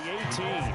18.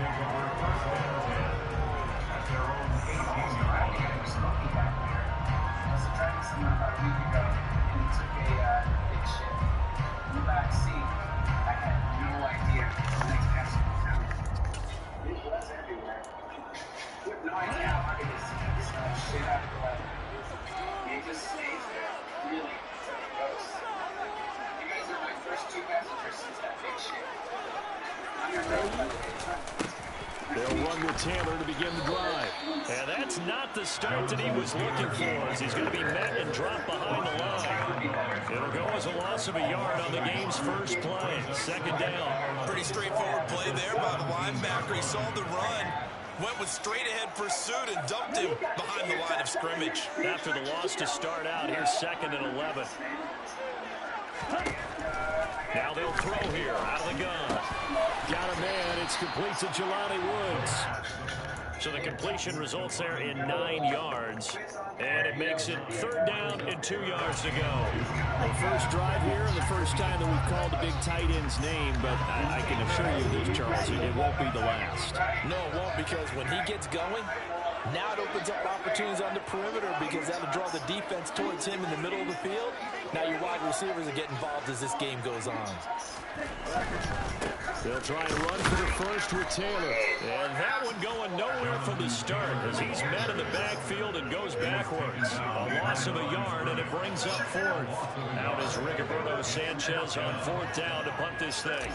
They'll run with Taylor to begin the drive. And that's not the start that he was looking for, as he's going to be met and dropped behind the line. It'll go as a loss of a yard on the game's first play. Second down. Pretty straightforward play there by the linebacker. He saw the run, went with straight-ahead pursuit, and dumped him behind the line of scrimmage. After the loss to start out, here's 2nd and 11. Now they'll throw here out of the gun. Got a man. It's complete to Jelani Woods. So the completion results there in 9 yards. And it makes it 3rd down and 2 yards to go. The first drive here and the first time that we've called the big tight end's name. But I can assure you this, Charles, it won't be the last. No, it won't, because when he gets going, now it opens up opportunities on the perimeter, because that'll draw the defense towards him in the middle of the field. Now your wide receivers will get involved as this game goes on. They'll try and run for the first with Taylor. And that one going nowhere from the start, as he's met in the backfield and goes backwards. A loss of a yard, and it brings up 4th. Out is Rigoberto Sanchez on 4th down to punt this thing.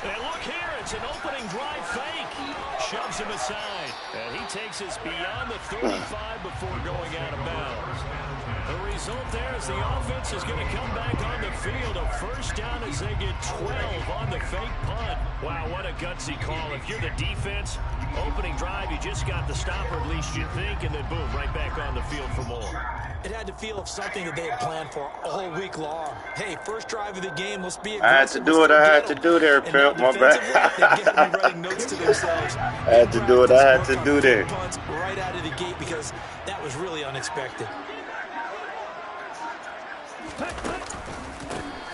And look here, it's an opening drive fake. Shoves him aside. And he takes us beyond the 35 before going out of bounds. The result there is the offense is going to come back on the field. A first down as they get 12 on the fake punt. Wow, what a gutsy call. If you're the defense, opening drive, you just got the stopper, at least you think, and then boom, right back on the field for more. It had to feel of something that they had planned for all week long. Hey, first drive of the game, let's be aggressive. I had to do what I had to do there, Pimp. My bad. I had to do what I had to do there. Right out of the gate, because that was really unexpected.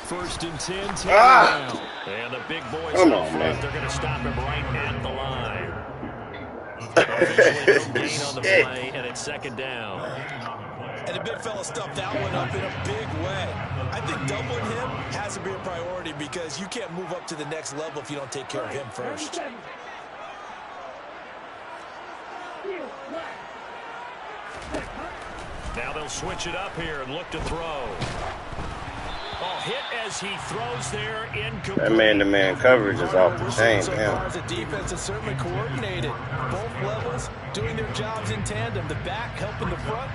1st and 10, Taylor down. And the big boys Come up on, front, man. they're going to stop him right at the line. Officially no gain on the play, and it's 2nd down. And the big fella stuffed that one up in a big way. I think doubling him has to be a priority, because you can't move up to the next level if you don't take care of him first. Now they'll switch it up here and look to throw. Oh, hit as he throws there, incomplete. That man-to-man coverage is off the chain, So man. far as the defense is certainly coordinated. Both levels doing their jobs in tandem. The back helping the front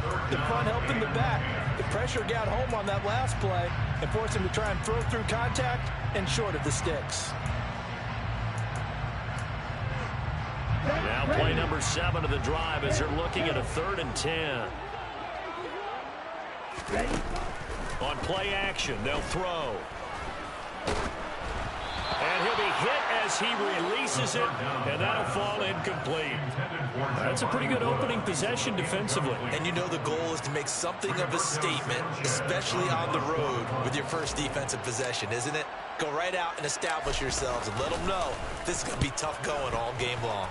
helping the back. The pressure got home on that last play and forced him to try and throw through contact and short of the sticks. Now play number 7 of the drive as they're looking at a 3rd and 10. On play action, they'll throw. And he'll be hit as he releases it, and that'll fall incomplete. That's a pretty good opening possession defensively. And you know the goal is to make something of a statement, especially on the road with your first defensive possession, isn't it? Go right out and establish yourselves and let them know this is going to be tough going all game long.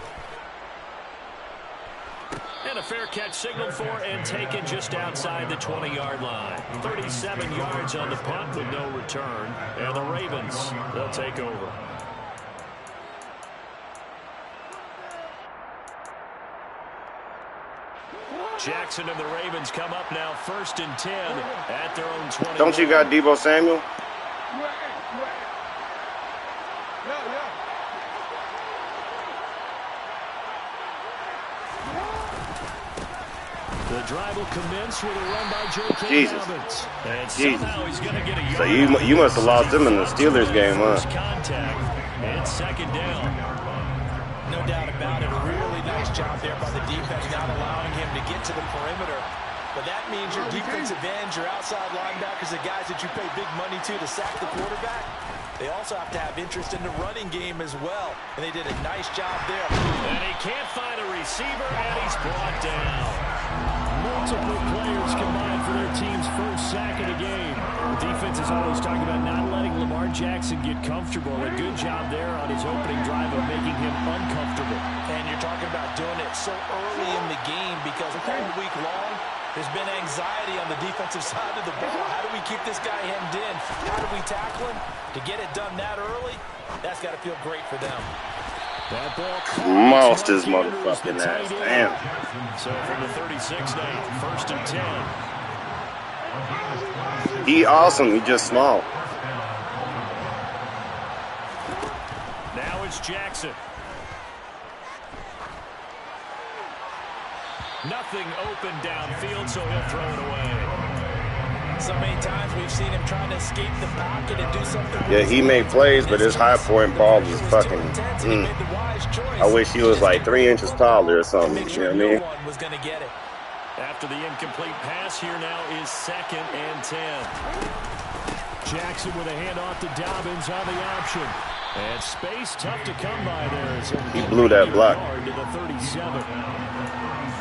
And a fair catch signaled for and taken just outside the 20-yard line. 37 yards on the punt with no return. And the Ravens, they'll take over. Jackson and the Ravens come up now 1st and 10 at their own 20. Don't you got Deebo Samuel? The drive will commence with a run by J.K. Dobbins. And somehow he's going to get a yard. So you must have lost them in the Steelers game, huh? Contact. And 2nd down. No doubt about it. A really nice job there by the defense, not allowing him to get to the perimeter. But that means your defensive ends, your outside linebackers, the guys that you pay big money to sack the quarterback, they also have to have interest in the running game as well. And they did a nice job there. And he can't find a receiver, and he's brought down. Multiple players combined for their team's first sack of the game. The defense is always talking about not letting Lamar Jackson get comfortable. A good job there on his opening drive of making him uncomfortable. And you're talking about doing it so early in the game because all week long, there's been anxiety on the defensive side of the ball. How do we keep this guy hemmed in? How do we tackle him? To get it done that early, that's got to feel great for them. That ball Mossed his motherfucking ass. Damn. So from the 36 now, 1st and 10. He awesome. He just small. Now it's Jackson. Nothing open downfield, so he'll throw it away. So many times we've seen him trying to escape the pocket and do something. Yeah, he made plays, but his high point ball was fucking. I wish he was like 3 inches taller or something. You know what I mean? Was going to get it. After the incomplete pass, here now is 2nd and 10. Jackson with a handoff to Dobbins on the option. And space tough to come by there. He blew that block. To the 37.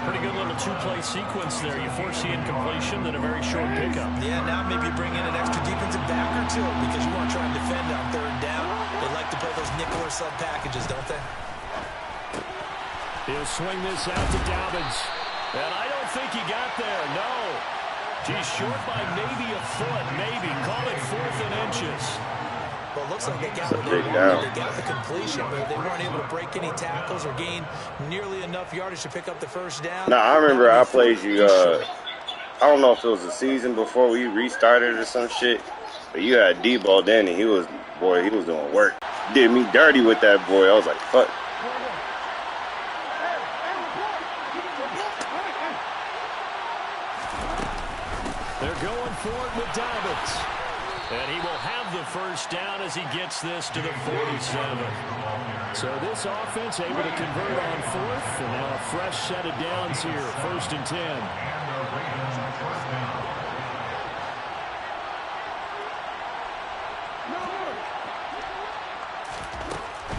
Pretty good little two-play sequence there. You force the incompletion, then a very short pickup. Yeah, now maybe bring in an extra defensive back or two because you want to try and defend on 3rd down. They like to play those nickel or sub packages, don't they? He'll swing this out to Dobbins. And I don't think he got there, no. He's short by maybe a foot, maybe. Call it 4th and inches. Well, it looks like they got what they wanted. They got the completion, but they weren't able to break any tackles or gain nearly enough yardage to pick up the 1st down. Now, I remember I played you, I don't know if it was a season before we restarted or some shit, but you had Debo then, and he was doing work. Did me dirty with that boy. I was like, fuck. They're going for it with Dobbins. And he will have the 1st down as he gets this to the 47. So this offense able to convert on 4th, and now a fresh set of downs here, 1st and 10.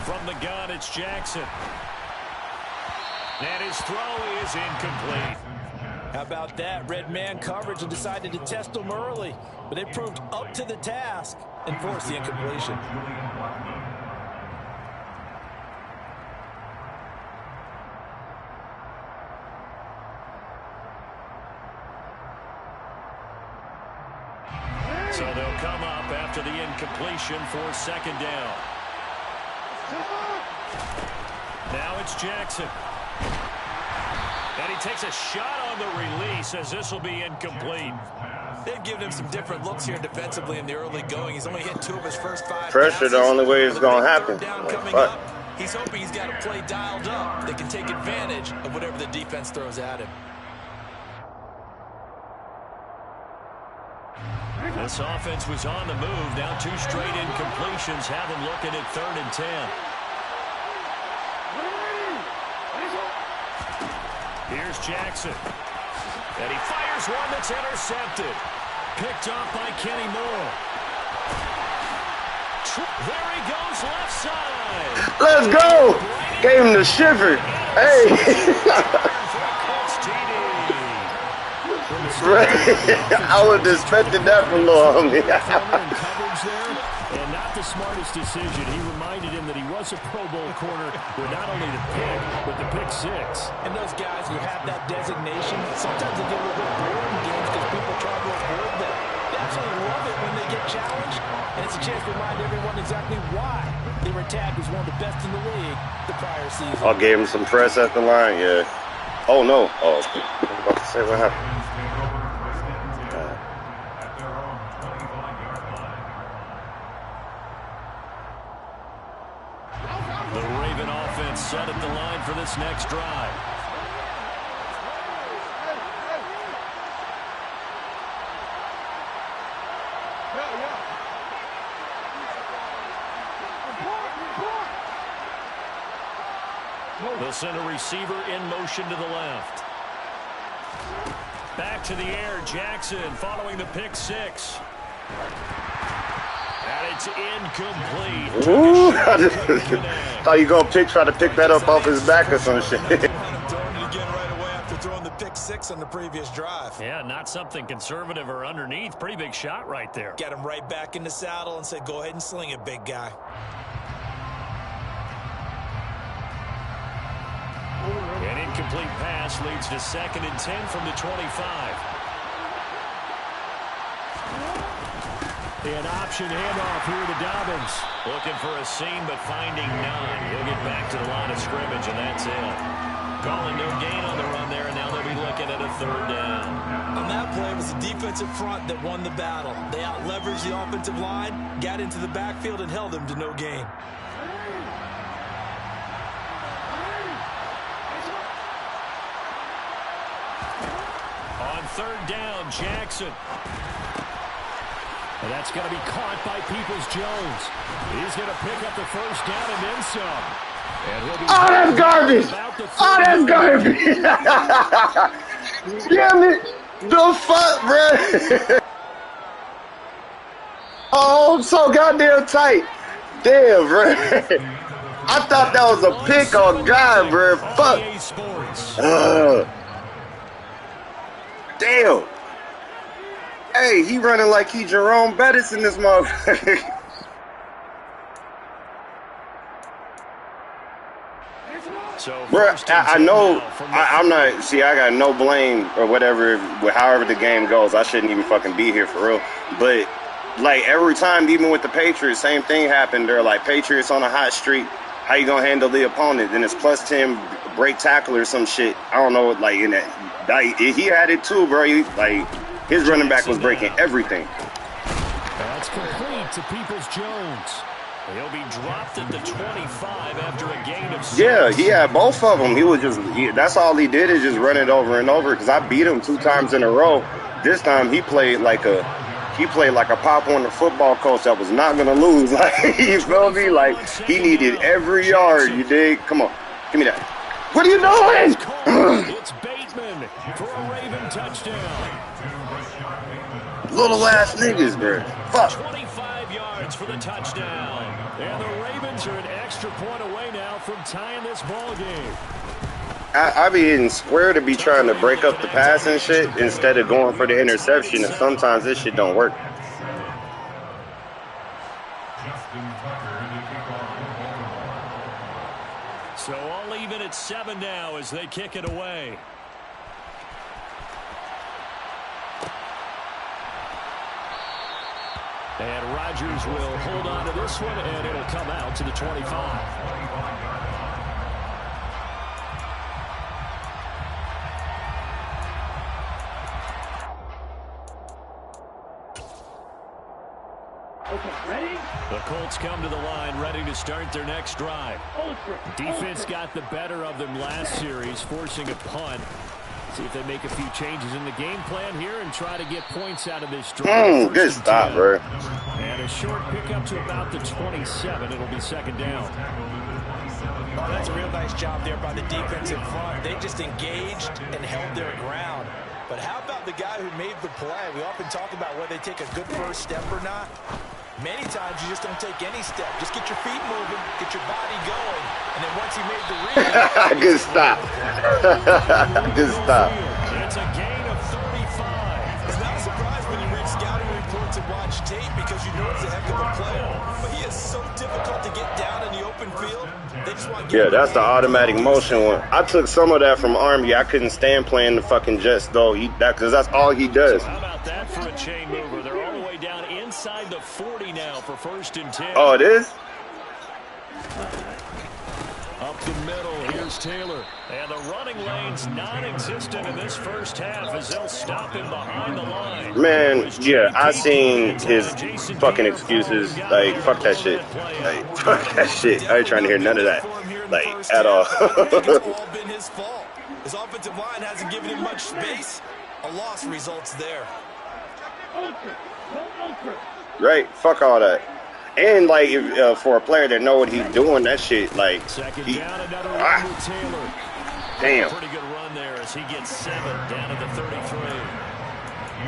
From the gun, it's Jackson. And his throw is incomplete. How about that? Red man coverage and decided to test them early. But they proved up to the task and forced the incompletion. So they'll come up after the incompletion for 2nd down. Now it's Jackson. And he takes a shot on the release as this will be incomplete. They've given him some different looks here defensively in the early going. He's only hit 2 of his first 5 Pressure, the only way it's going to happen. Up, he's hoping he's got a play dialed up that can take advantage of whatever the defense throws at him. This offense was on the move. Now 2 straight incompletions have him looking at 3rd and 10. Here's Jackson. And he fires one that's intercepted. Picked off by Kenny Moore. There he goes left side. Let's go. Gave him the shiver. Hey. I would have expected that from Lil Homie. And not the smartest decision. He reminded him that he was a Pro Bowl corner with not only the pick, but the pick 6. And those guys who have that designation, sometimes they get a little bit bored in games because people try to avoid them. They absolutely love it when they get challenged, and it's a chance to remind everyone exactly why they were tagged as one of the best in the league the prior season. I gave him some press at the line, yeah. Oh, no. Oh, I was about to say what happened. Set at the line for this next drive. They'll send a receiver in motion to the left. Back to the air, Jackson following the pick 6. And it's incomplete. Ooh, I thought you were going to try to pick that up off his back or some shit. Throwing it again right away after throwing the pick six on the previous drive. Yeah, not something conservative or underneath. Pretty big shot right there. Got him right back in the saddle and said, go ahead and sling it, big guy. An incomplete pass leads to 2nd and 10 from the 25. An option handoff here to Dobbins. Looking for a seam, but finding none. He'll get back to the line of scrimmage, and that's it. Calling no gain on the run there, and now they'll be looking at a 3rd down. On that play, it was the defensive front that won the battle. They out-leveraged the offensive line, got into the backfield, and held them to no gain. On 3rd down, Jackson. And that's going to be caught by Peoples-Jones. He's going to pick up the 1st down and then some. And he'll be that's garbage! Oh, that's garbage! Damn it! The fuck, bro! Oh, I'm so goddamn tight. Damn, bro. I thought that was a pick on God, bro. Fuck. Damn. Hey, he running like he Jerome Bettis in this motherfucker. So bro, I know I'm not. See, I got no blame or whatever. However the game goes, I shouldn't even fucking be here for real. But like every time, even with the Patriots, same thing happened. They're like Patriots on a hot streak. How you gonna handle the opponent? Then it's +10 break tackle or some shit. I don't know. Like in that, he had it too, bro. Like his running back was breaking everything. That's complete to Peoples-Jones. He'll be dropped at the 25 after a gain of 6. Yeah, he had both of them. He was just, that's all he did is just run it over and over because I beat him 2 times in a row. This time he played like a Pop Warner football coach that was not going to lose. Like, you feel me? Like, he needed every yard, you dig? Come on, give me that. What are you doing? It's Bateman for a Raven touchdown. Little ass niggas, bro. Fuck. 25 yards for the touchdown. And the Ravens are an extra point away now from tying this ball game. I be hitting square to be trying to break up the pass and shit instead of going for the interception, and sometimes this shit don't work. So all even at 7 now as they kick it away. And Rodgers will hold on to this one, and it'll come out to the 25. The Colts come to the line, ready to start their next drive. Defense got the better of them last series, forcing a punt. See if they make a few changes in the game plan here and try to get points out of this drive. Good stop, bro. And a short pickup to about the 27. It'll be 2nd down. Oh, that's a real nice job there by the defensive front. They just engaged and held their ground. But how about the guy who made the play? We often talk about whether they take a good first step or not. Many times you just don't take any step. Just get your feet moving, get your body going, and then once he made the read. Good stop. Good stop. It's a gain of 35. It's not a surprise when you read scouting reports and watch tape because you know it's a heck of a player. But he is so difficult to get down in the open field. They just want to get that's the automatic motion one. I took some of that from Army. I couldn't stand playing the fucking Jets though. Because that's all he does. So how about that for a chain mover? They're all the way down inside the 40 now for 1st and 10. Oh, it is? Up the middle, here's Taylor. And the running lane's non-existent in this first half as they'll stop him behind the line. Man, yeah, I seen his fucking excuses. Like, fuck that shit. Like, fuck that shit. I ain't trying to hear none of that. Like, at all. It's all been his fault. His offensive line hasn't given him much space. A loss results there. Right? Fuck all that. And, like, if, for a player that know what he's doing, that shit, like, Second down, another run with Taylor. Damn. Pretty good run there as he gets 7 down at the 33.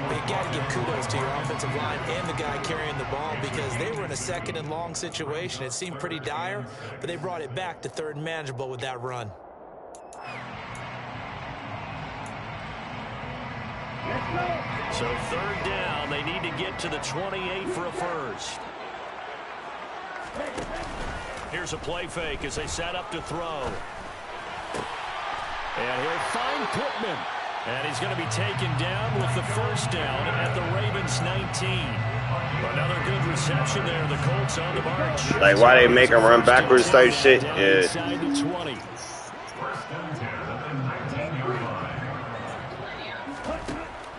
You got to give kudos to your offensive line and the guy carrying the ball because they were in a 2nd and long situation. It seemed pretty dire, but they brought it back to 3rd and manageable with that run. So third down, they need to get to the 28 for a first. Here's a play fake as they set up to throw. And he'll find Pittman. And he's going to be taken down with the first down at the Ravens 19. Another good reception there. The Colts on the march. Like, why they make them run backwards type shit? Yeah.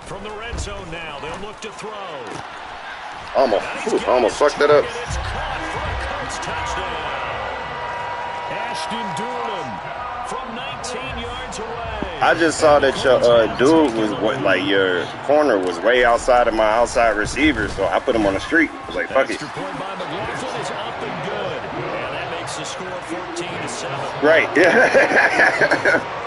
From the red zone now, they'll look to throw. Almost fucked that up. It's caught for a Colts touchdown. Ashton Doolin from 19 yards away. I just saw that your dude was like your corner was way outside of my outside receiver, so I put him on the street. I was like, fuck it. Extra point by McLaughlin is up and good. And that makes the score 14-7. Right. Yeah.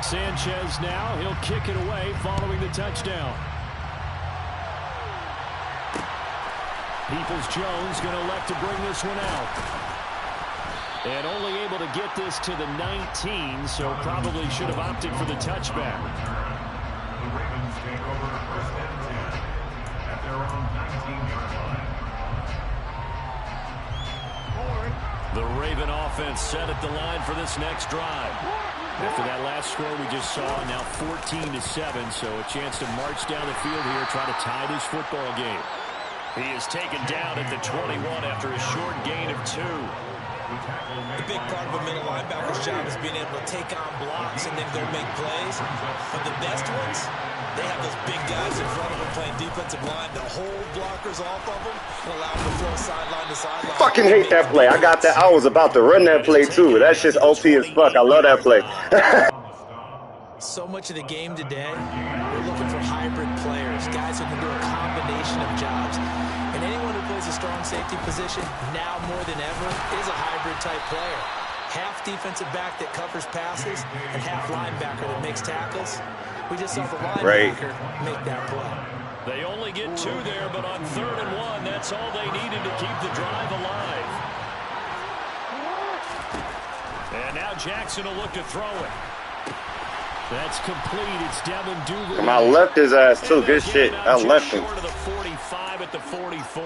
Sanchez now, he'll kick it away following the touchdown. Peoples-Jones going to elect to bring this one out. And only able to get this to the 19, so probably should have opted for the touchback. The Ravens take over first and 10 at their own 19-yard line. The Raven offense set at the line for this next drive. After that last score we just saw, now 14-7, so a chance to march down the field here, try to tie this football game. He is taken down at the 21 after a short gain of 2. The big part of a middle linebacker's job is being able to take on blocks and then go make plays. But the best ones, they have those big guys in front of them playing defensive line to hold blockers off of them and allow them to throw sideline to sideline. Fucking hate that play. I got that. I was about to run that play too. That shit's OP as fuck. I love that play. So much of the game today, we're looking for hybrid players, guys who can do a combination of jobs. And anyone who plays a strong safety position, now more than ever, is a hybrid-type player. Half defensive back that covers passes, and half linebacker that makes tackles. We just saw the linebacker make that play. They only get 2 there, but on 3rd and 1, that's all they needed to keep the drive alive. And now Jackson will look to throw it. That's complete. It's Devin Doolin. I left his ass too. Good shit. I left him. Short of the 45 at the 44.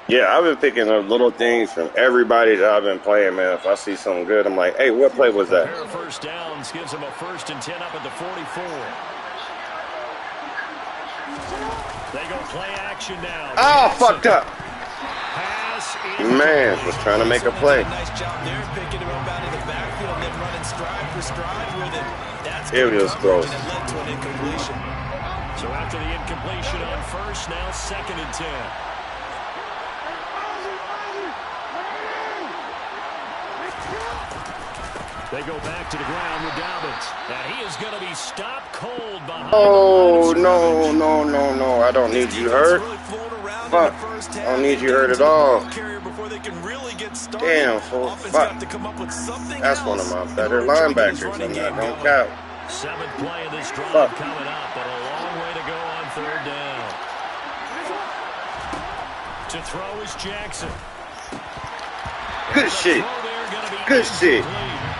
Yeah, I've been picking up little things from everybody that I've been playing, man. If I see something good, I'm like, hey, what play was that? A pair of first downs gives him a 1st and 10 up at the 44. They go play action now. Oh, fucked up. Pass Man, was trying to make a play. Nice job there, picking him up out of the backfield and then running stride for stride with it. That's It was close. and it led to an incompletion. So after the incompletion on 1st, now 2nd and 10. They go back to the ground with Dobbins. And he is going to be stopped cold behind. Oh, no. I don't need you hurt. Fuck. I don't need you hurt at all. Damn, fool. Fuck. That's one of my better linebackers. I'm not going to count. 7th play of this drive coming up, but a long way to go on 3rd down. To throw is Jackson. Good shit. Good shit.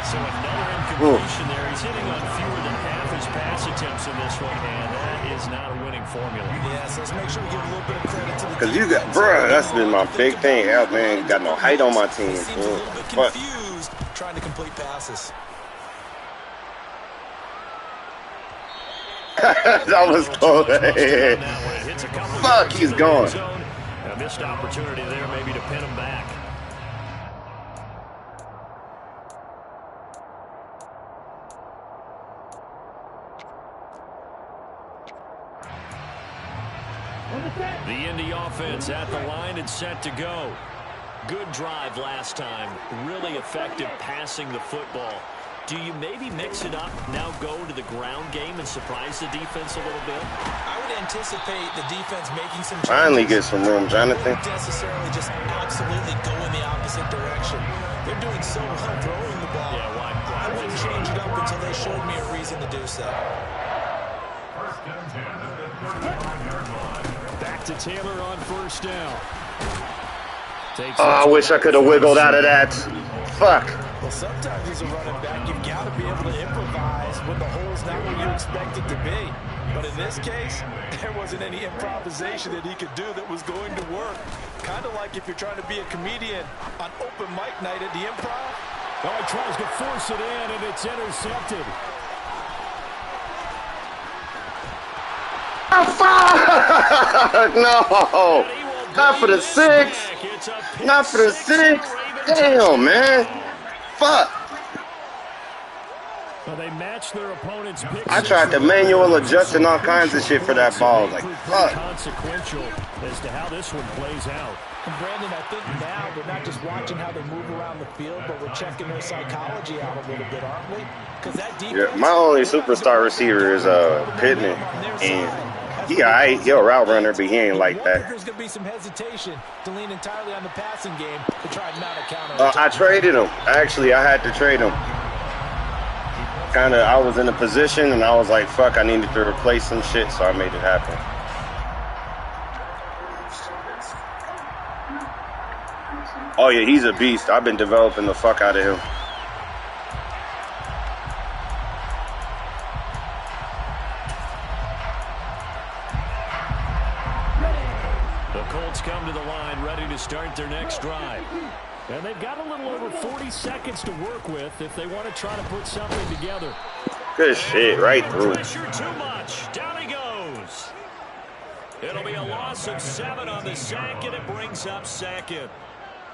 So another incompletion there. He's hitting on fewer than half his pass attempts in this one, and that is not a winning formula. Yes, let's make sure we give a little bit of credit to the Because you got, bruh, that's been my big thing. Hell, man, got no height on my team. Seems a little bit confused trying to complete passes. That was close. Fuck, he's gone. A missed opportunity there maybe to pin him back. The Indy offense at the line and set to go. Good drive last time. Really effective passing the football. Do you maybe mix it up, now go to the ground game and surprise the defense a little bit? I would anticipate the defense making some changes. Finally get some room, Jonathan. Not necessarily just absolutely go in the opposite direction. They're doing so well throwing the ball. Yeah, why I wouldn't didn't change it up until they showed me a reason to do so. First and 10 at the 39-yard line. Back to Taylor on first down. Oh, I wish I could have wiggled out of that. Fuck. Well, sometimes as a running back, you've got to be able to improvise when the hole's not where you expect it to be. But in this case, there wasn't any improvisation that he could do that was going to work. Kind of like if you're trying to be a comedian on open mic night at the Improv. Oh, he tries to force it in, and it's intercepted. Fuck! No! Not for the 6! Not for the 6! Damn, man! Fuck! Well, they matched their opponent's pick. I tried to manual adjust and all kinds of shit for that ball. Like, fuck. Consequential as to how this one plays out. And Brandon, I think now we're not just watching how they move around the field, but we're checking their psychology out a little bit, aren't we? Because that defense, yeah, my only superstar receiver is Pittman, and he a route runner, but he ain't like that. There's going to be some hesitation to lean entirely on the passing game to try and mount a counter. I traded him. Actually, I had to trade him. I was in a position, and I was like, fuck, I needed to replace some shit, so I made it happen. Oh, yeah, he's a beast. I've been developing the fuck out of him. The Colts come to the line, ready to start their next drive. And they've got a little over 40 seconds to work with if they want to try to put something together. Good shit, right through. Pressure too much. Down he goes. It'll be a loss of 7 on the sack, and it brings up second.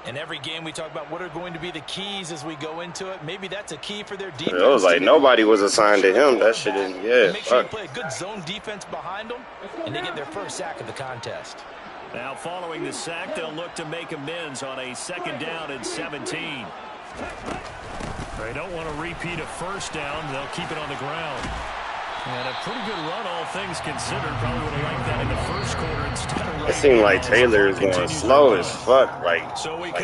In every game, we talk about what are going to be the keys as we go into it. Maybe that's a key for their defense. It was like nobody was assigned to him. That shit didn't, yeah. Make sure you play a good zone defense behind them, and they get their first sack of the contest. Now, following the sack, they'll look to make amends on a 2nd down and 17. They don't want to repeat a first down. They'll keep it on the ground. And a pretty good run, all things considered. Probably would have liked that in the first quarter instead of it seemed like Taylor is going slow as fuck. Like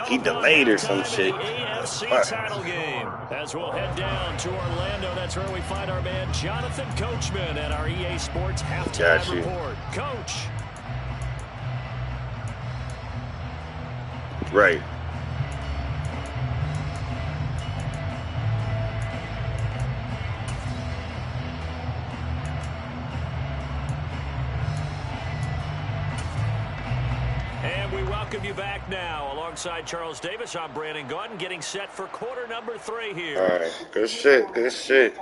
he delayed or some shit. AFC title game. As we'll head down to Orlando, that's where we find our man Jonathan Coachman at our EA Sports halftime report. Coach. Right. And we welcome you back now. Alongside Charles Davis, I'm Brandon Gordon, getting set for quarter number 3 here. All right. Good shit. Good shit.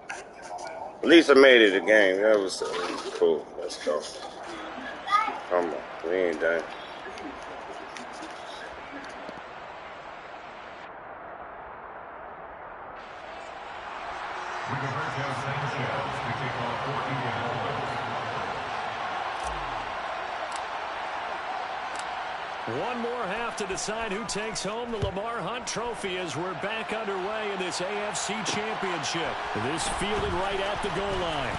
At least I made it a game. That was cool. Let's go. Come on. We ain't done. We convert to Sanchez to kick off for Indianapolis. One more half to decide who takes home the Lamar Hunt Trophy as we're back underway in this AFC Championship. This fielded right at the goal line.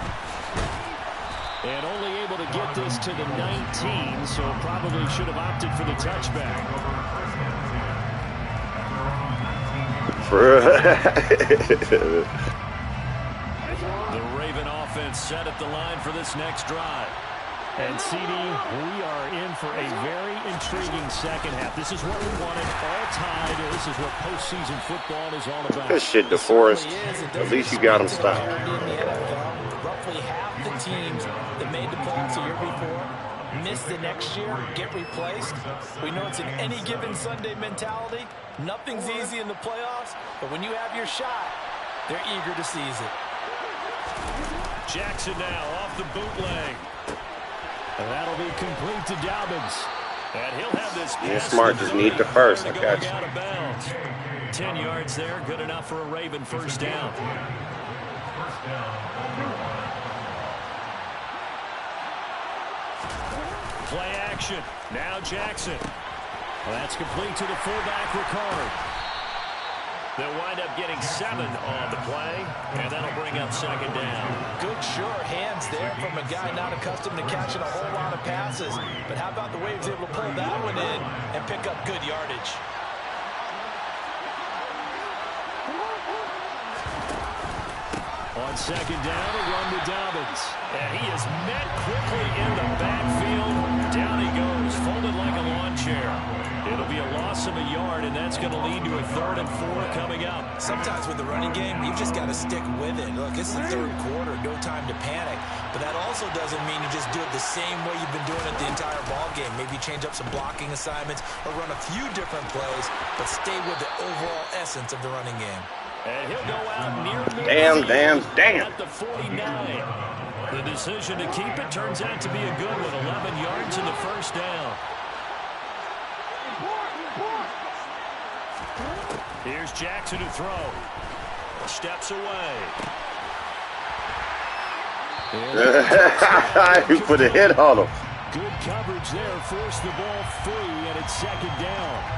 And only able to get this to the 19, so probably should have opted for the touchback. The Raven offense set at the line for this next drive. And, CD, we are in for a very intriguing second half. This is what we wanted all tied. This is what postseason football is all about. Good shit, DeForest. At least you got him stopped. Roughly half the teams that made the playoffs the year before miss the next year, get replaced. We know it's an any given Sunday mentality. Nothing's easy in the playoffs, but when you have your shot, they're eager to seize it. Jackson now off the bootleg. And that'll be complete to Dobbins. And he'll have this. Yeah, Smart just need the first. I got you. 10 yards there, good enough for a Raven first down. Play action. Now Jackson. Well, that's complete to the fullback, Ricard. They'll wind up getting 7 on the play, and that'll bring up second down. Good, sure hands there from a guy not accustomed to catching a whole lot of passes. But how about the way he was able to pull that one in and pick up good yardage? On second down, a run to Dobbins. And he is met quickly in the backfield. Down he goes, folded like a lawn chair. It'll be a loss of a yard, and that's going to lead to a 3rd and 4 coming up. Sometimes with the running game, you've just got to stick with it. Look, it's the 3rd quarter, no time to panic. But that also doesn't mean you just do it the same way you've been doing it the entire ball game. Maybe change up some blocking assignments or run a few different plays, but stay with the overall essence of the running game. And he'll go out near damn. At the 49. The decision to keep it turns out to be a good one. 11 yards in the first down. Here's Jackson to throw. Steps away. He put a hit on him. Good coverage there. Forced the ball free, and it's second down.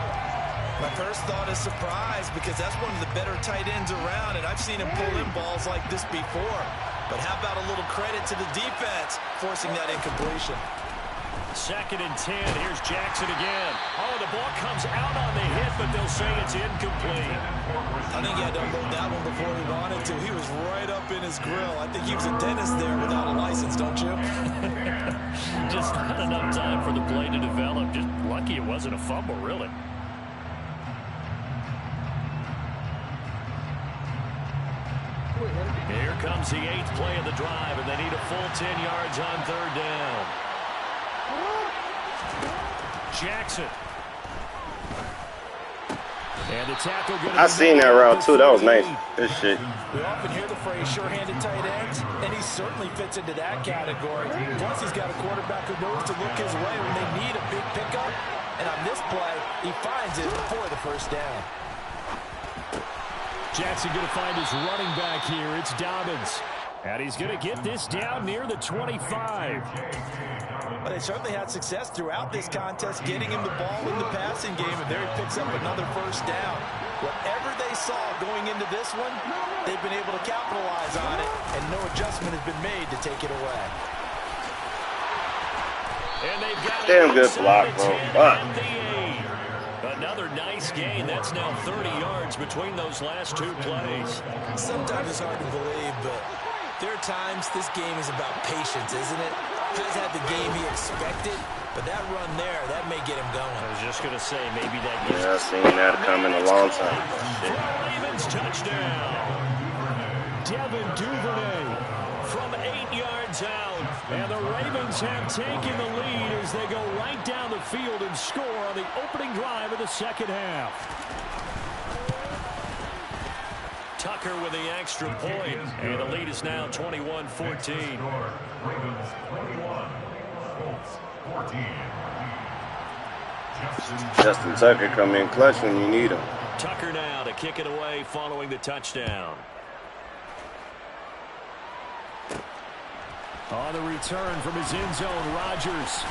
My first thought is surprise because that's one of the better tight ends around, and I've seen him pull in balls like this before. But how about a little credit to the defense forcing that incompletion? 2nd and 10. Here's Jackson again. Oh, the ball comes out on the hit, but they'll say it's incomplete. I think he had to unload that one before he wanted to. He was right up in his grill. I think he was a dentist there without a license, don't you? Just not enough time for the play to develop. Just lucky it wasn't a fumble, really. Here comes the 8th play of the drive, and they need a full 10 yards on 3rd down. Jackson. And the tackle I seen that route too. That was nice. Good shit. We often hear the phrase sure-handed tight ends, and he certainly fits into that category. Plus, he's got a quarterback who knows to look his way when they need a big pickup. And on this play, he finds it before the first down. Jackson going to find his running back here. It's Dobbins. And he's going to get this down near the 25. But they certainly had success throughout this contest, getting him the ball in the passing game, and there he picks up another first down. Whatever they saw going into this one, they've been able to capitalize on it, and no adjustment has been made to take it away. And they've got damn good block, bro. Another nice gain. That's now 30 yards between those last 2 plays. Sometimes it's hard to believe, but there are times this game is about patience, isn't it? He's had the game he expected, but that run there, that may get him going. I was just going to say, maybe that gets... Yeah, I've seen that coming a long time. Ravens touchdown. Devin Duvernay from 8 yards out. And the Ravens have taken the lead as they go right down the field and score on the opening drive of the second half. Tucker with the extra point, and the lead is now 21-14. Ravens 21, Colts 14. Justin Tucker come in clutch when you need him. Tucker now to kick it away following the touchdown. On the return from his end zone, Rodgers.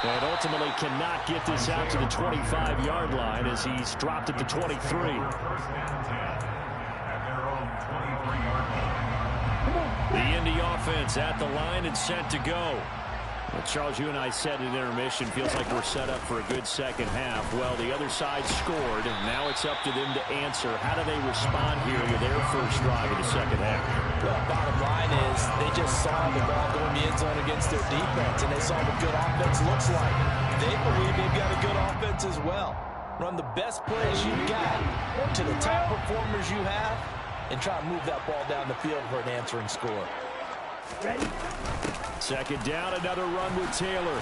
And ultimately cannot get this out to the 25-yard line as he's dropped at the 23. The Indy offense at the line and set to go. Well, Charles, you and I said in intermission, feels like we're set up for a good second half. Well, the other side scored, and now it's up to them to answer. How do they respond here with their first drive of the second half? Well, bottom line is they just saw the ball go in the end zone against their defense, and they saw what good offense looks like. They believe they've got a good offense as well. Run the best plays you've got to the top performers you have, and try to move that ball down the field for an answering score. Ready? Second down, another run with Taylor.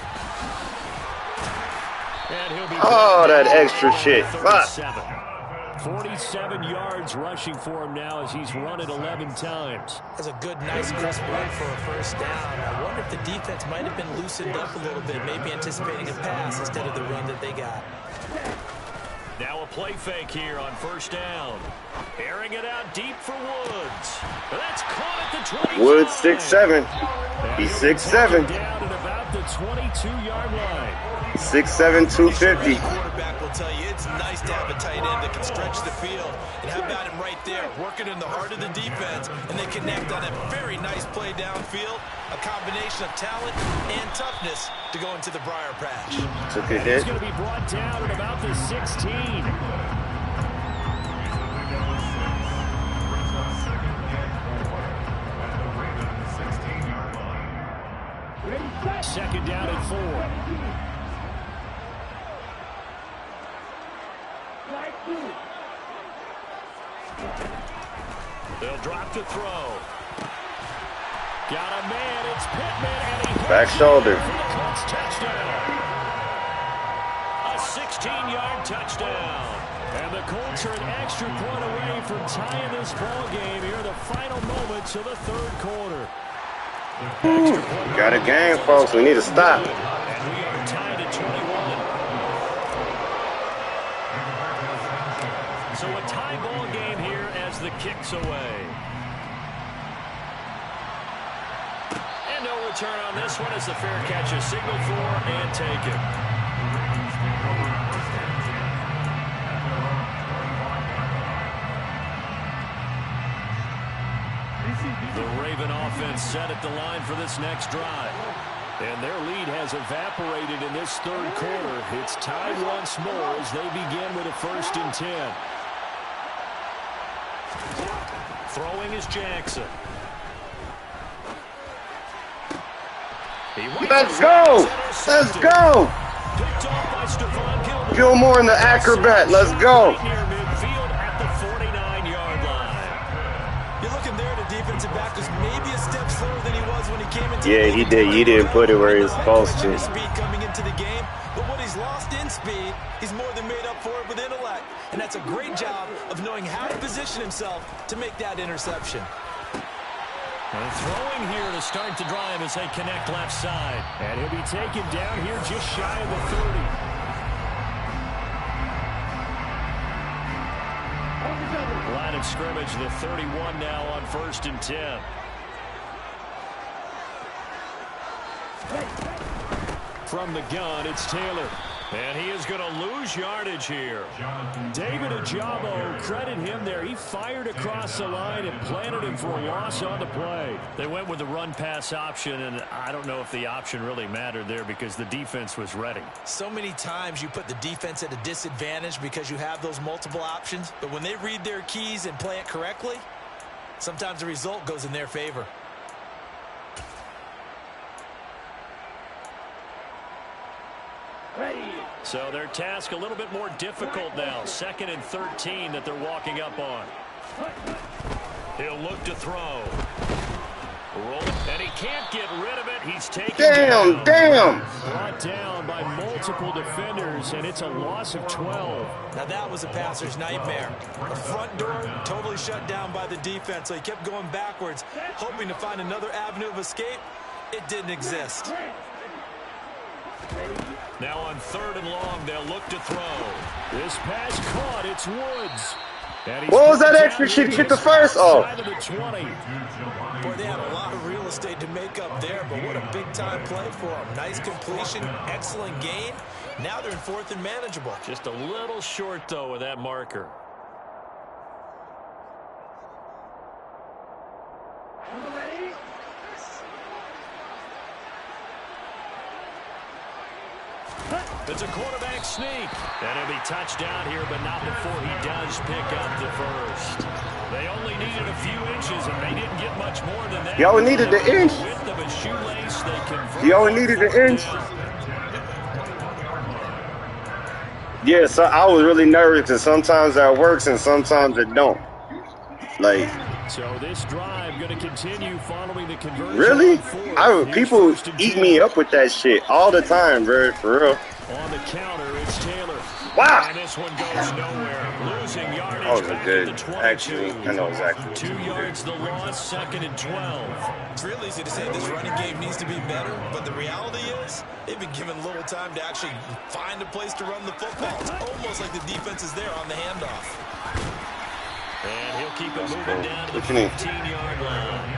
And he'll be that extra shit. 47 yards rushing for him now as he's run it 11 times. That's a good, nice, crisp run for a first down. I wonder if the defense might have been loosened up a little bit, maybe anticipating a pass instead of the run that they got. Now a play fake here on first down. Airing it out deep for Woods. That's caught at the 25. Woods 6'7". He's 6'7". Down at about the 22-yard line. 6'7", 250. Quarterback will tell you it's nice to have a tight end that can stretch the field. And how about him right there, working in the heart of the defense, and they connect on a very nice play downfield. A combination of talent and toughness to go into the briar patch. Took a hit. He's going to be brought down at about the 16. Second down and 4. They'll drop to throw. Got a man. It's Pittman, and he back shoulder. for the Colts touchdown. A 16-yard touchdown. And the Colts are an extra point away from tying this ball game here in the final moments of the third quarter. Got a game, folks. We need to stop. And we are tied at 21. So a tie ball game here as the kick's away. And no return on this one as the fair catch is signaled for and taken. The Raven offense set at the line for this next drive. And their lead has evaporated in this third quarter. It's tied once more as they begin with a 1st and 10. Throwing is Jackson. Let's go! Let's go! Picked off by Stephon Gilmore. Gilmore in the acrobat. Let's go. Near midfield at the 49-yard line. You're looking there, the defensive back was maybe a step slower than he was when he came into Yeah, the he game. did. He didn't put it where he was supposed to. Speed coming into the game, but what he's lost in speed, he's more than made up for it with intellect. And that's a great job of knowing how to position himself to make that interception. And throwing here to start the drive as they connect left side. And he'll be taken down here just shy of the 30. Line of scrimmage, the 31 now on 1st and 10. From the gun, it's Taylor. And he is going to lose yardage here. David Ajabo, credit him there. He fired across the line and planted him for a loss on the play. They went with the run-pass option, and I don't know if the option really mattered there because the defense was ready. So many times you put the defense at a disadvantage because you have those multiple options, but when they read their keys and play it correctly, sometimes the result goes in their favor. So their task a little bit more difficult now. 2nd and 13 that they're walking up on. He'll look to throw. Roll, and he can't get rid of it. He's taken down. Brought down by multiple defenders, and it's a loss of 12. Now that was a passer's nightmare. The front door totally shut down by the defense, so he kept going backwards, hoping to find another avenue of escape. It didn't exist. Now on 3rd and long, they'll look to throw. This pass caught. It's Woods. What was that extra shit? Hit the first? Oh. Boy, they had a lot of real estate to make up there, but what a big-time play for them. Nice completion, excellent gain. Now they're in 4th and manageable. Just a little short, though, with that marker. It's a quarterback sneak. And he'll be touched down here, but not before he does pick up the first. They only needed a few inches, and they didn't get much more than that. You only needed the inch. Width of a shoelace, they convert. You only needed the inch. Yeah, so I was really nervous because sometimes that works and sometimes it don't. Like, so this drive going to continue following the conversion. really? People eat me up with that shit all the time, bro. For real. On the counter, it's Taylor. Wow. And this one goes nowhere. Losing yardage. Oh, back good. at the 22. Actually, I know exactly. 2 yards the loss, 2nd and 12. It's real easy to say this running game needs to be better, but the reality is they've been given little time to actually find a place to run the football. It's almost like the defense is there on the handoff. And he'll keep it moving down to the 15-yard line.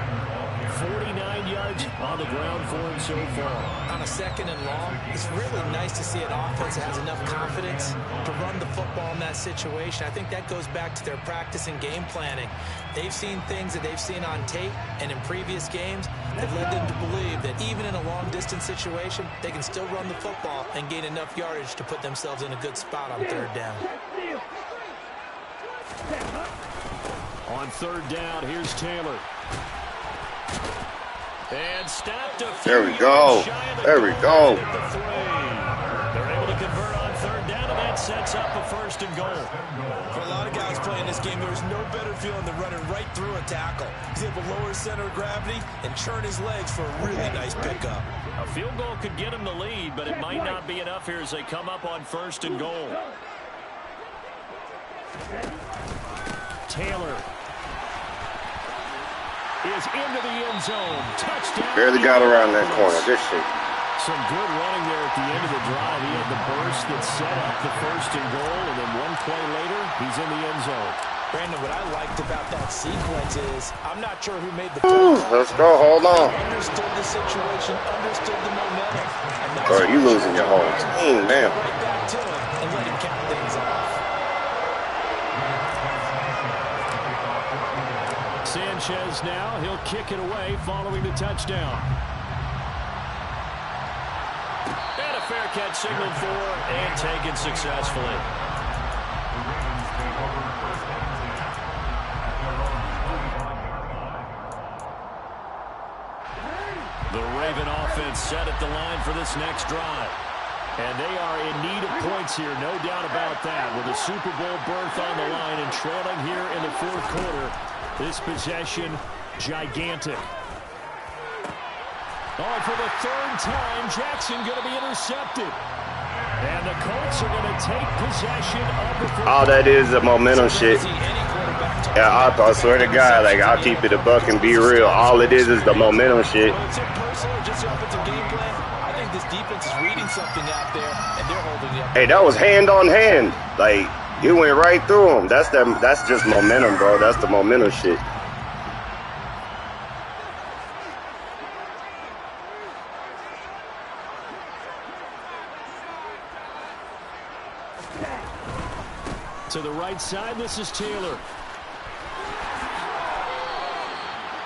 49 yards on the ground for him so far. On a 2nd and long, it's really nice to see an offense that has enough confidence to run the football in that situation. I think that goes back to their practice and game planning. They've seen things that they've seen on tape and in previous games that led them to believe that even in a long-distance situation, they can still run the football and gain enough yardage to put themselves in a good spot on 3rd down. On 3rd down, here's Taylor. And stopped a few There we go. yards shy of the There we goal go. line at the 3. They're able to convert on third down, and that sets up a first and goal. For a lot of guys playing this game, there's no better feeling than running right through a tackle. He's able to lower his center of gravity and churn his legs for a really nice pickup. A field goal could get him the lead, but it might not be enough here as they come up on first and goal. Taylor is into the end zone. Touchdown. Barely got around that corner. Good shit. Some good running there at the end of the drive. He had the burst that set up the first and goal, and then one play later, he's in the end zone. Brandon, what I liked about that sequence is I'm not sure who made the play. Let's go. Hold on. Understood the situation, understood the momentum. Bro, you losing your whole team, man. Right back to him and let him count things off. Sanchez now, he'll kick it away following the touchdown. And a fair catch signaled for and taken successfully. The Raven offense set at the line for this next drive. And they are in need of points here, no doubt about that. With a Super Bowl berth on the line and trailing here in the fourth quarter. This possession, gigantic. Oh, for the third time, Jackson going to be intercepted. And the Colts are going to take possession of the football. All that is a momentum shit. Yeah, I swear to God, like, I'll keep it a buck and be real. All it is the momentum shit. It's impersonal, just offensive game plan. I think this defense is reading something out there, and they're holding it up. Hey, that was hand on hand. Like, it went right through him. That's just momentum, bro. That's the momentum shit. To the right side, this is Taylor.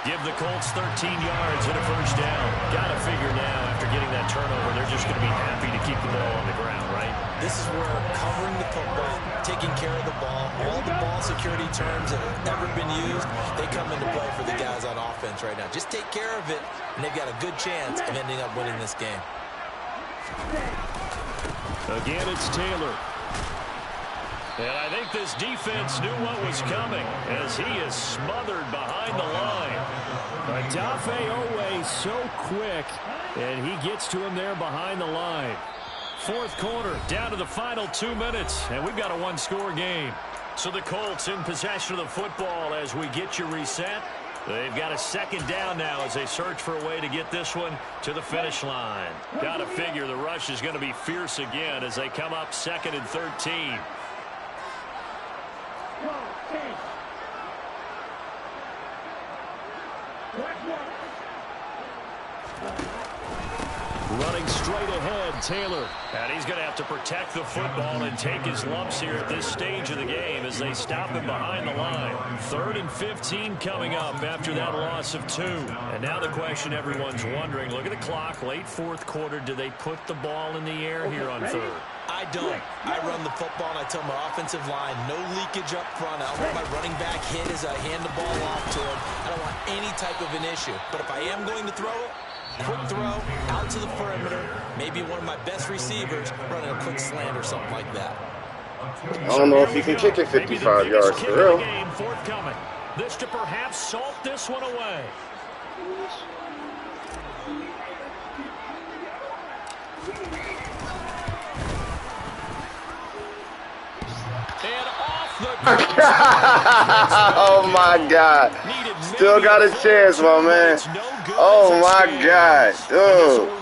Give the Colts 13 yards and a first down. Got to figure now, after getting that turnover, they're just going to be happy to keep the ball on the ground, right? This is where covering the football, taking care of the ball, all the ball security terms that have ever been used, they come into play for the guys on offense right now. Just take care of it, and they've got a good chance of ending up winning this game. Again, it's Taylor. And I think this defense knew what was coming as he is smothered behind the line. Adafe Owe so quick, and he gets to him there behind the line. Fourth quarter, down to the final 2 minutes, and we've got a one-score game. So the Colts in possession of the football as we get you reset. They've got a second down now as they search for a way to get this one to the finish line. Got to figure the rush is going to be fierce again as they come up 2nd and 13. Running straight ahead, Taylor. And he's going to have to protect the football and take his lumps here at this stage of the game as they stop him behind the line. 3rd and 15 coming up after that loss of 2. And now the question everyone's wondering, look at the clock, late fourth quarter, do they put the ball in the air here on 3rd? I don't. I run the football, and I tell my offensive line, no leakage up front. I don't want my running back hit as I hand the ball off to him. I don't want any type of an issue. But if I am going to throw it, quick throw, out to the perimeter, maybe one of my best receivers running a quick slant or something like that. I don't know if you can kick it 55 yards for real. Forthcoming. This to perhaps salt this one away. And off the Oh my God. Still got a chance, my man. Oh my God. Dude.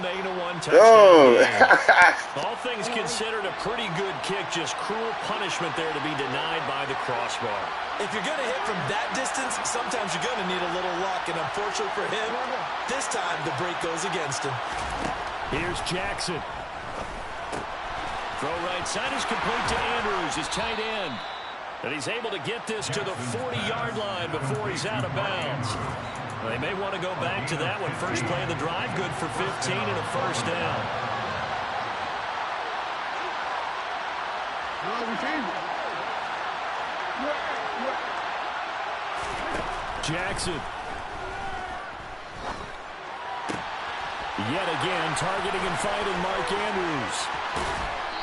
All things considered, a pretty good kick. Just cruel punishment there to be denied by the crossbar. If you're going to hit from that distance, sometimes you're going to need a little luck. And unfortunately for him, this time the break goes against him. Here's Jackson. Throw right side is complete to Andrews, his tight end. And he's able to get this to the 40-yard line before he's out of bounds. They may want to go back to that one. First play of the drive, good for 15 and a first down. Jackson. Yet again, targeting and fighting Mark Andrews.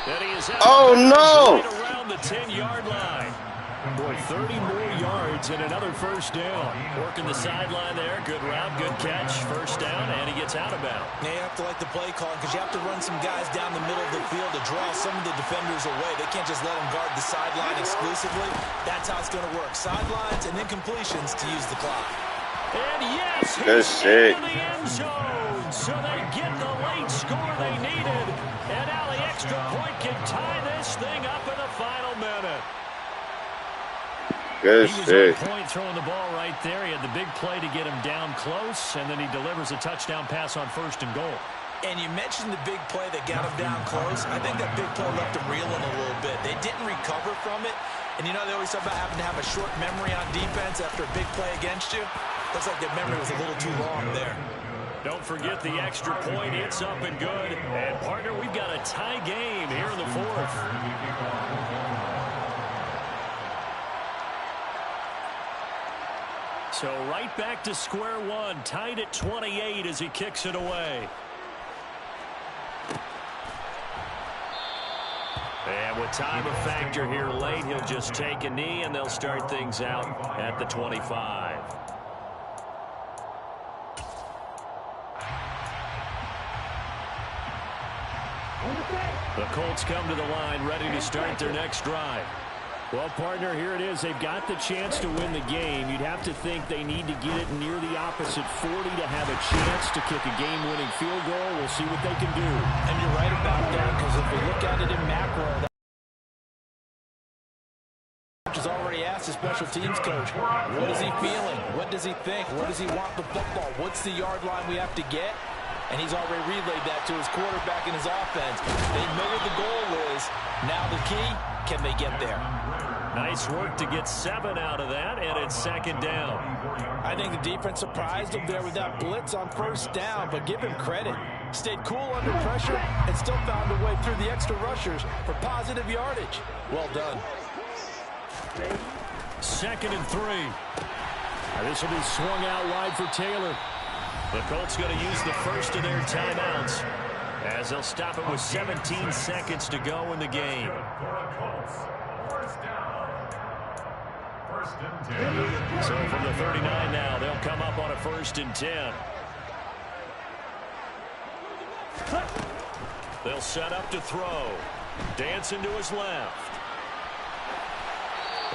And he is out. Oh, no. Right around the 10-yard line. Boy, 30 more yards and another first down. Working the sideline there. Good route, good catch. First down, and he gets out of bounds. Now you have to like the play call because you have to run some guys down the middle of the field to draw some of the defenders away. They can't just let them guard the sideline exclusively. That's how it's going to work. Sidelines and then completions to use the clock. And yes, good shit. into the end zone. So they get the late score they needed. And now the extra point can tie this thing up in the final minute. Good he was shit. on point throwing the ball right there. He had the big play to get him down close, and then he delivers a touchdown pass on 1st and goal. And you mentioned the big play that got him down close. I think that big play left him reeling a little bit. They didn't recover from it. And, you know, they always talk about having to have a short memory on defense after a big play against you. Looks like that memory was a little too long there. Don't forget the extra point. It's up and good. And, partner, we've got a tie game here in the 4th. So right back to square one, tied at 28 as he kicks it away. And with time a factor here late, he'll just take a knee, and they'll start things out at the 25. The Colts come to the line, ready to start their next drive. Well, partner, here it is. They've got the chance to win the game. You'd have to think they need to get it near the opposite 40 to have a chance to kick a game-winning field goal. We'll see what they can do. And you're right about that, because if we look at it in macro, that has already asked the special teams coach, what is he feeling? What does he think? Where does he want the football? What's the yard line we have to get? And he's already relayed that to his quarterback and his offense. They know what the goal is. Now the key, can they get there? Nice work to get 7 out of that, and it's 2nd down. I think the defense surprised him there with that blitz on 1st down, but give him credit. Stayed cool under pressure and still found a way through the extra rushers for positive yardage. Well done. 2nd and 3. This will be swung out wide for Taylor. The Colts going to use the first of their timeouts as they'll stop it with 17 seconds to go in the game. So from the 39 now, they'll come up on a 1st and 10. They'll set up to throw. Dancing to his left.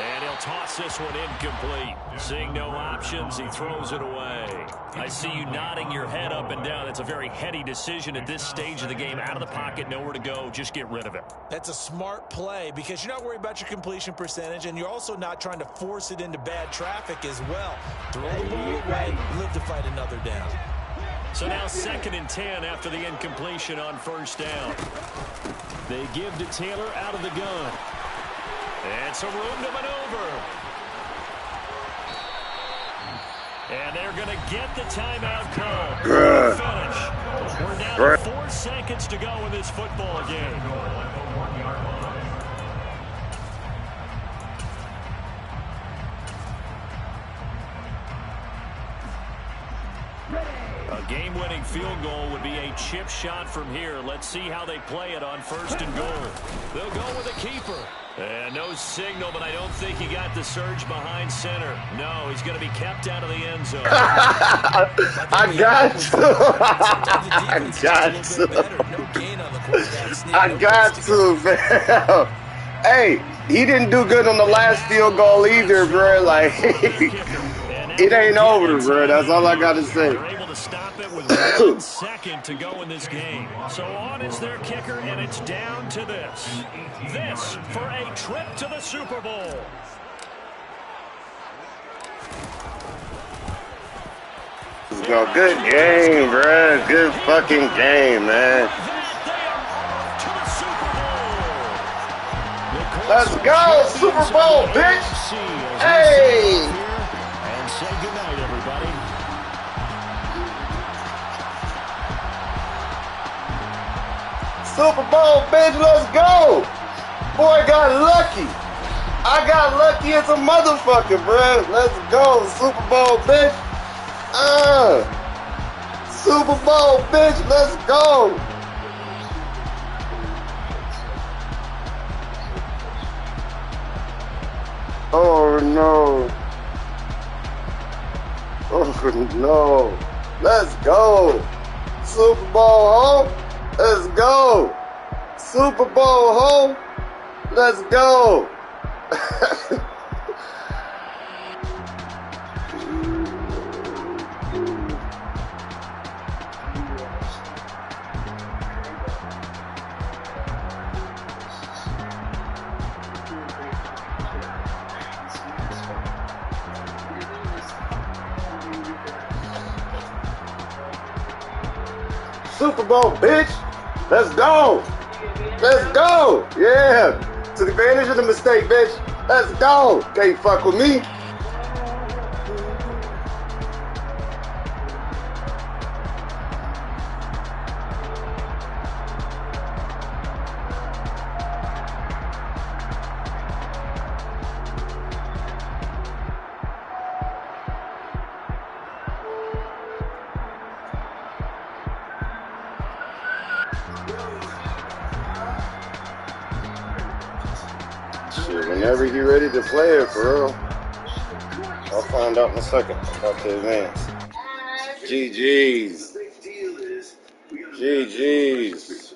And he'll toss this one incomplete. Seeing no options, he throws it away. I see you nodding your head up and down. That's a very heady decision at this stage of the game. Out of the pocket, nowhere to go. Just get rid of it. That's a smart play because you're not worried about your completion percentage, and you're also not trying to force it into bad traffic as well. Throw the ball away, live to fight another down. So now 2nd and 10 after the incompletion on 1st down. They give to Taylor out of the gun. And some room to maneuver. And they're going to get the timeout call. Finish. We're down to 4 seconds to go in this football game. A game-winning field goal would be a chip shot from here. Let's see how they play it on 1st and goal. They'll go with a keeper. And no signal, but I don't think he got the surge behind center. No, he's going to be kept out of the end zone. I got to. I got to, man. Hey, he didn't do good on the last field goal either, bro. Like, it ain't over, bro. That's all I got to say. They're able to stop it with 1 second to go in this game. So on is their kicker, and it's down to this. This for a trip to the Super Bowl. No, good game, bro. Good fucking game, man. Let's go, Super Bowl, bitch. Hey. And say goodnight, everybody. Super Bowl, bitch, let's go. Boy, got lucky. I got lucky as a motherfucker, bro. Let's go, Super Bowl, bitch. Super Super Bowl, bitch. Let's go. Oh, no. Oh, no. Let's go. Super Bowl, ho. Let's go. Super Bowl, ho. Let's go. Super Bowl, bitch. Let's go. Let's go. Yeah. Took advantage of the mistake, bitch. Let's go. Can't fuck with me. Shit, whenever you ready to play it, for real. I'll find out in a second. About to advance. GG's. GG's.